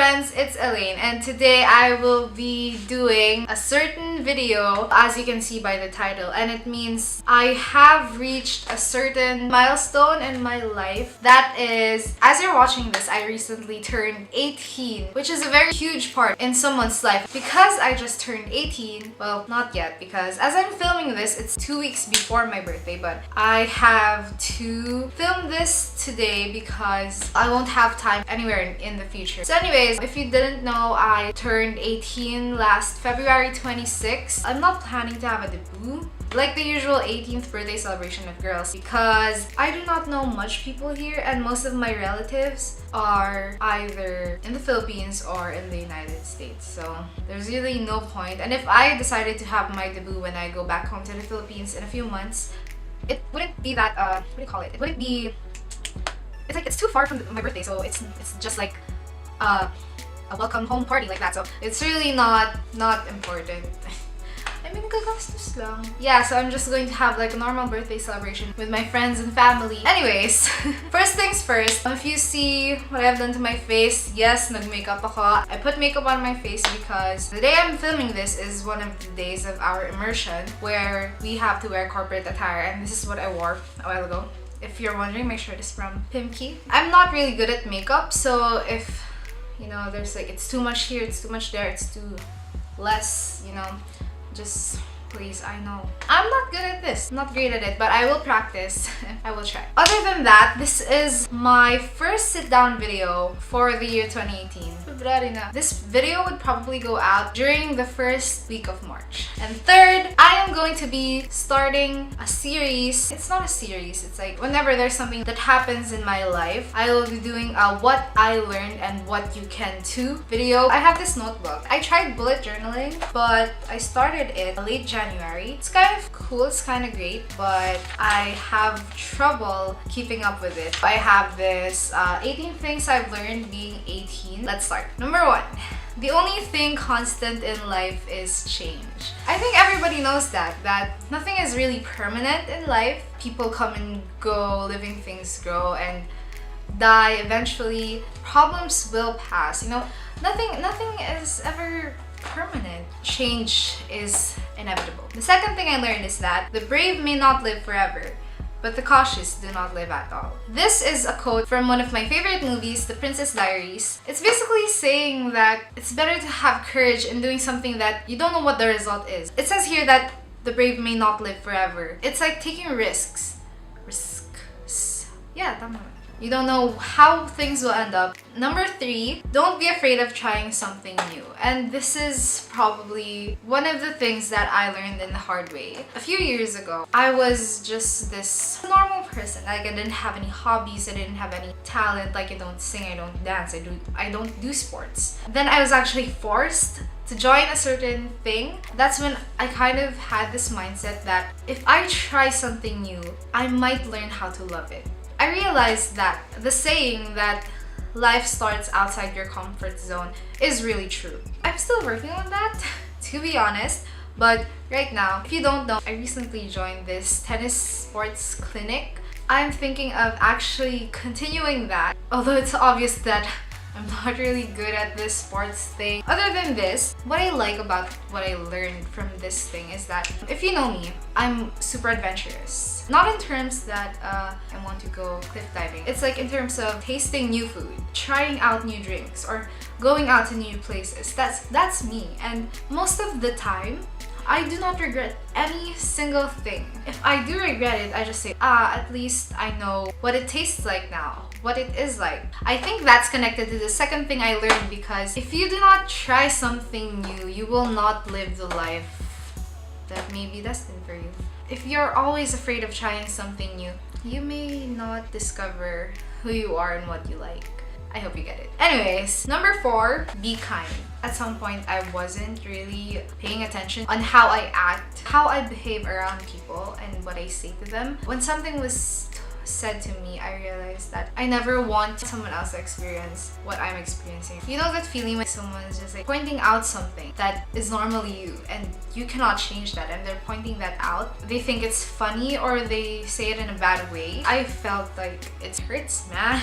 friends, it's Elaine, and today I will be doing a certain video, as you can see by the title, and it means I have reached a certain milestone in my life. That is, as you're watching this, I recently turned 18, which is a very huge part in someone's life. Because I just turned 18, well, not yet, because as I'm filming this, it's 2 weeks before my birthday, but I have to film this today because I won't have time anywhere in the future. So anyways, if you didn't know, I turned 18 last February 26th. I'm not planning to have a debut like the usual 18th birthday celebration of girls because I do not know much people here, and most of my relatives are either in the Philippines or in the United States, so there's really no point. And if I decided to have my debut when I go back home to the Philippines in a few months, it wouldn't be that what do you call it? It wouldn't be. It's like it's too far from my birthday, so it's just like a welcome home party like that. So it's really not important. I mean, gagastos lang. Yeah, so I'm just going to have like a normal birthday celebration with my friends and family. Anyways, first things first, if you see what I've done to my face, yes, nag-makeup ako. I put makeup on my face because the day I'm filming this is one of the days of our immersion where we have to wear corporate attire, and this is what I wore a while ago. If you're wondering, my shirt is from Pimki. I'm not really good at makeup, so if, you know, there's like, it's too much here, it's too much there, it's too less, you know, just please, I know I'm not good at this, I'm not great at it, but I will practice. I will try. Other than that, this is my first sit-down video for the year 2018. This video would probably go out during the first week of March. And third, I am going to be starting a series. It's not a series, it's like whenever there's something that happens in my life, I will be doing a what I learned and what you can too video. I have this notebook. I tried bullet journaling, but I started it late January. It's kind of cool, it's kind of great, but I have trouble keeping up with it. I have this 18 things I've learned being 18. Let's start. Number 1. The only thing constant in life is change. I think everybody knows that nothing is really permanent in life. People come and go, living things grow and die. Eventually, problems will pass. You know, nothing is ever permanent. Change is inevitable. The second thing I learned is that the brave may not live forever, but the cautious do not live at all. This is a quote from one of my favorite movies, The Princess Diaries. It's basically saying that it's better to have courage in doing something that you don't know what the result is. It says here that the brave may not live forever. It's like taking risks. Risks. Yeah, tama. You don't know how things will end up. Number 3, don't be afraid of trying something new. And this is probably one of the things that I learned in the hard way. A few years ago, I was just this normal person. Like, I didn't have any hobbies, I didn't have any talent. Like, I don't sing, I don't dance, I don't do sports. Then I was actually forced to join a certain thing. That's when I kind of had this mindset that if I try something new, I might learn how to love it. I realized that the saying that life starts outside your comfort zone is really true. I'm still working on that, to be honest, but right now, if you don't know, I recently joined this tennis sports clinic. I'm thinking of actually continuing that, although it's obvious that I'm not really good at this sports thing. Other than this, what I like about what I learned from this thing is that, if you know me, I'm super adventurous. Not in terms that I want to go cliff diving. It's like in terms of tasting new food, trying out new drinks, or going out to new places. That's me. And most of the time, I do not regret any single thing. If I do regret it, I just say, at least I know what it tastes like now, what it is like. I think that's connected to the second thing I learned, because if you do not try something new, you will not live the life that may be destined for you. If you're always afraid of trying something new, you may not discover who you are and what you like. I hope you get it. Anyways, number 4, be kind. At some point, I wasn't really paying attention on how I act, how I behave around people, and what I say to them. When something was said to me, I realized that I never want someone else to experience what I'm experiencing. You know that feeling when someone is just like pointing out something that is normally you and you cannot change that, and they're pointing that out. They think it's funny or they say it in a bad way. I felt like it hurts, man.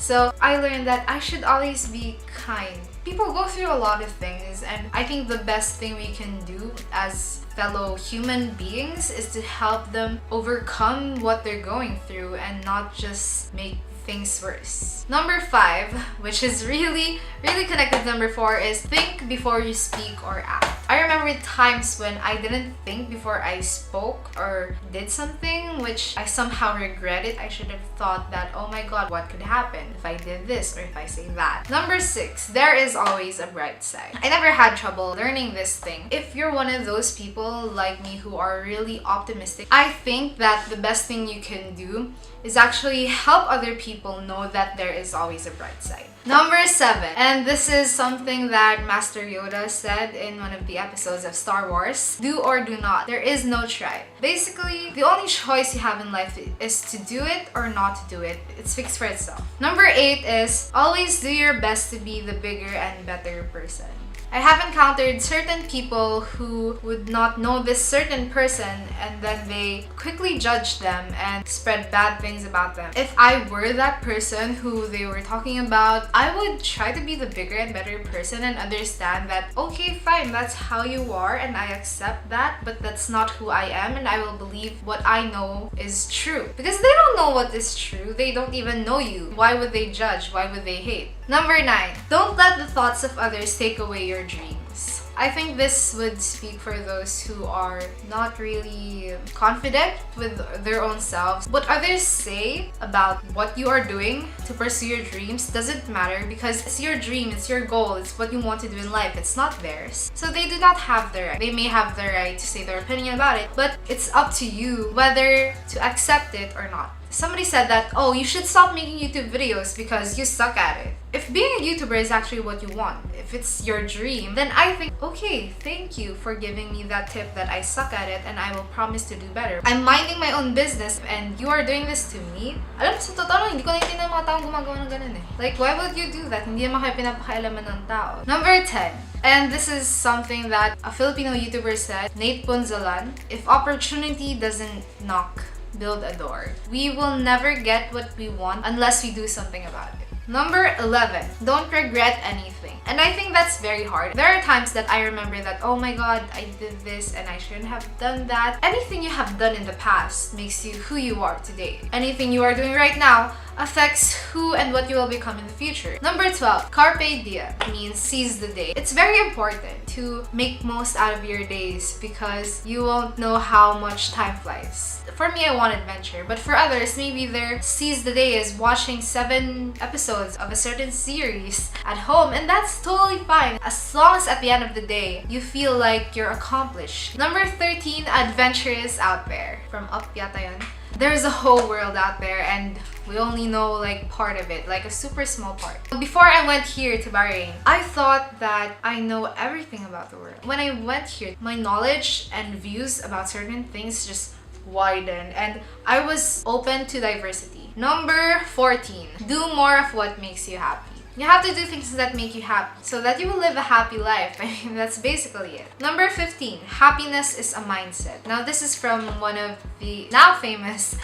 So I learned that I should always be kind. People go through a lot of things, and I think the best thing we can do as fellow human beings is to help them overcome what they're going through and not just make things worse. Number 5, which is really connected to number 4, is think before you speak or act. I remember times when I didn't think before I spoke or did something which I somehow regretted. I should have thought that, oh my god, what could happen if I did this or if I say that. Number 6, there is always a bright side. I never had trouble learning this thing. If you're one of those people like me who are really optimistic, I think that the best thing you can do is actually help other people know that there is always a bright side. Number 7, and this is something that Master Yoda said in one of the episodes of Star Wars: do or do not. There is no try. Basically, the only choice you have in life is to do it or not to do it. It's fixed for itself. Number 8 is always do your best to be the bigger and better person. I have encountered certain people who would not know this certain person and then they quickly judge them and spread bad things about them. If I were that person who they were talking about, I would try to be the bigger and better person and understand that, okay, fine, that's how you are and I accept that, but that's not who I am, and I will believe what I know is true. Because they don't know what is true, they don't even know you. Why would they judge? Why would they hate? Number 9, don't let the thoughts of others take away your dreams. I think this would speak for those who are not really confident with their own selves. What others say about what you are doing to pursue your dreams doesn't matter, because it's your dream, it's your goal, it's what you want to do in life, it's not theirs. So they do not have the right. They may have the right to say their opinion about it, but it's up to you whether to accept it or not. Somebody said that, oh, you should stop making YouTube videos because you suck at it. If being a YouTuber is actually what you want, if it's your dream, then I think, okay, thank you for giving me that tip that I suck at it and I will promise to do better. I'm minding my own business and you are doing this to me. Alam mo, sa totoo lang, hindi ko naiintindihan mga taong gumagawa ng ganun eh. Like, why would you do that? Hindi naman kayo pinapakailaman ng tao. Number 10. And this is something that a Filipino YouTuber said, Nate Punzalan: if opportunity doesn't knock, build a door. We will never get what we want unless we do something about it. Number 11, don't regret anything. And I think that's very hard. There are times that I remember that, oh my god, I did this and I shouldn't have done that. Anything you have done in the past makes you who you are today. Anything you are doing right now affects who and what you will become in the future. Number 12, carpe diem means seize the day. It's very important to make most out of your days because you won't know how much time flies. For me, I want adventure, but for others, maybe their seize the day is watching 7 episodes of a certain series at home, and that's totally fine as long as at the end of the day you feel like you're accomplished. Number 13, adventure is out there. From Up yata yun. There's a whole world out there and we only know like part of it, like a super small part. Before I went here to Bahrain, I thought that I know everything about the world. When I went here, my knowledge and views about certain things just widened and I was open to diversity. Number 14, do more of what makes you happy. You have to do things that make you happy so that you will live a happy life. I mean, that's basically it. Number 15, happiness is a mindset. Now, this is from one of the now famous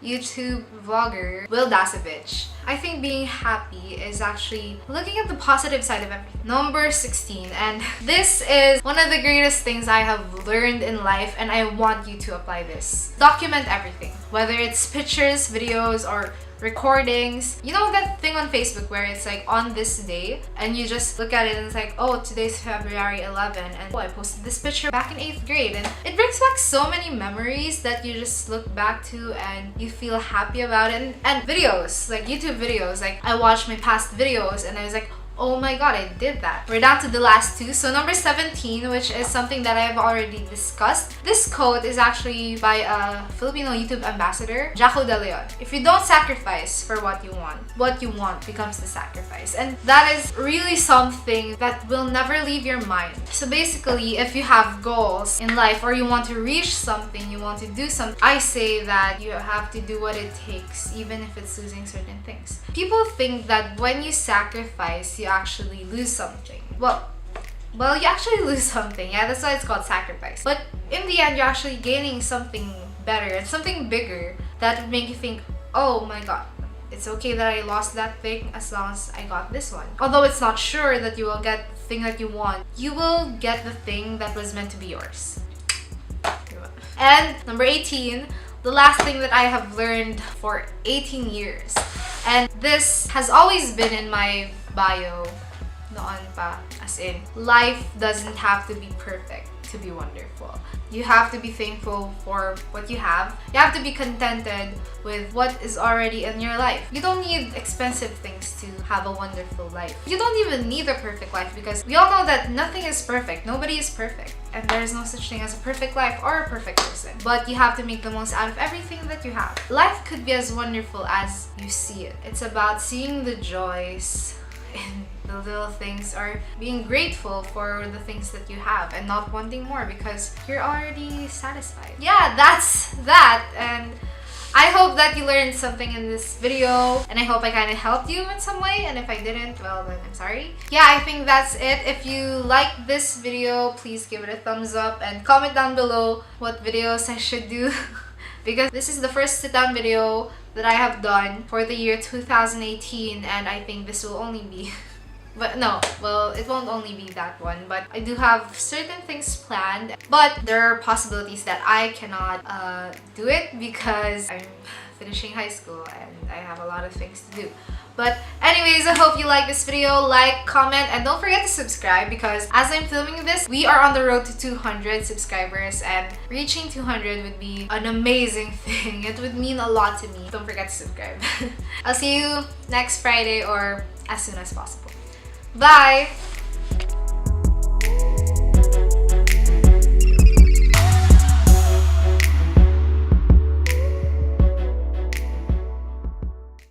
YouTube vlogger, Will Dasovich. I think being happy is actually looking at the positive side of everything. Number 16, and this is one of the greatest things I have learned in life and I want you to apply this. Document everything, whether it's pictures, videos, or recordings. You know that thing on Facebook where it's like on this day and you just look at it and it's like, oh, today's February 11 and oh, I posted this picture back in 8th grade, and it brings back so many memories that you just look back to and you feel happy about it. And videos, like YouTube videos, like I watched my past videos and I was like, oh my god, I did that. We're down to the last 2. So number 17, which is something that I've already discussed. This quote is actually by a Filipino YouTube ambassador, Jaco De Leon. If you don't sacrifice for what you want becomes the sacrifice. And that is really something that will never leave your mind. So basically, if you have goals in life or you want to reach something, you want to do something, I say that you have to do what it takes, even if it's losing certain things. People think that when you sacrifice, you actually lose something. Well, you actually lose something. Yeah, that's why it's called sacrifice. But in the end, you're actually gaining something better and something bigger that would make you think, oh my god, It's okay that I lost that thing as long as I got this one. Although it's not sure that you will get the thing that you want, you will get the thing that was meant to be yours. And number 18, the last thing that I have learned for 18 years. And this has always been in my bio noon pa, as in, life doesn't have to be perfect to be wonderful. You have to be thankful for what you have. You have to be contented with what is already in your life. You don't need expensive things to have a wonderful life. You don't even need a perfect life because we all know that nothing is perfect. Nobody is perfect. And there's no such thing as a perfect life or a perfect person. But you have to make the most out of everything that you have. Life could be as wonderful as you see it. It's about seeing the joys in the little things, or being grateful for the things that you have and not wanting more because you're already satisfied. Yeah, that's that. And I hope that you learned something in this video, and I hope I kind of helped you in some way, and if I didn't, well then I'm sorry. Yeah, I think that's it. If you like this video, please give it a thumbs up and comment down below what videos I should do because this is the first sit-down video that I have done for the year 2018, and I think this will only be but no, well, it won't only be that one, but I do have certain things planned, but there are possibilities that I cannot do it because I'm finishing high school and I have a lot of things to do. But anyways, I hope you like this video. Like, comment, and don't forget to subscribe because as I'm filming this, we are on the road to 200 subscribers, and reaching 200 would be an amazing thing. It would mean a lot to me. Don't forget to subscribe. I'll see you next Friday or as soon as possible. Bye!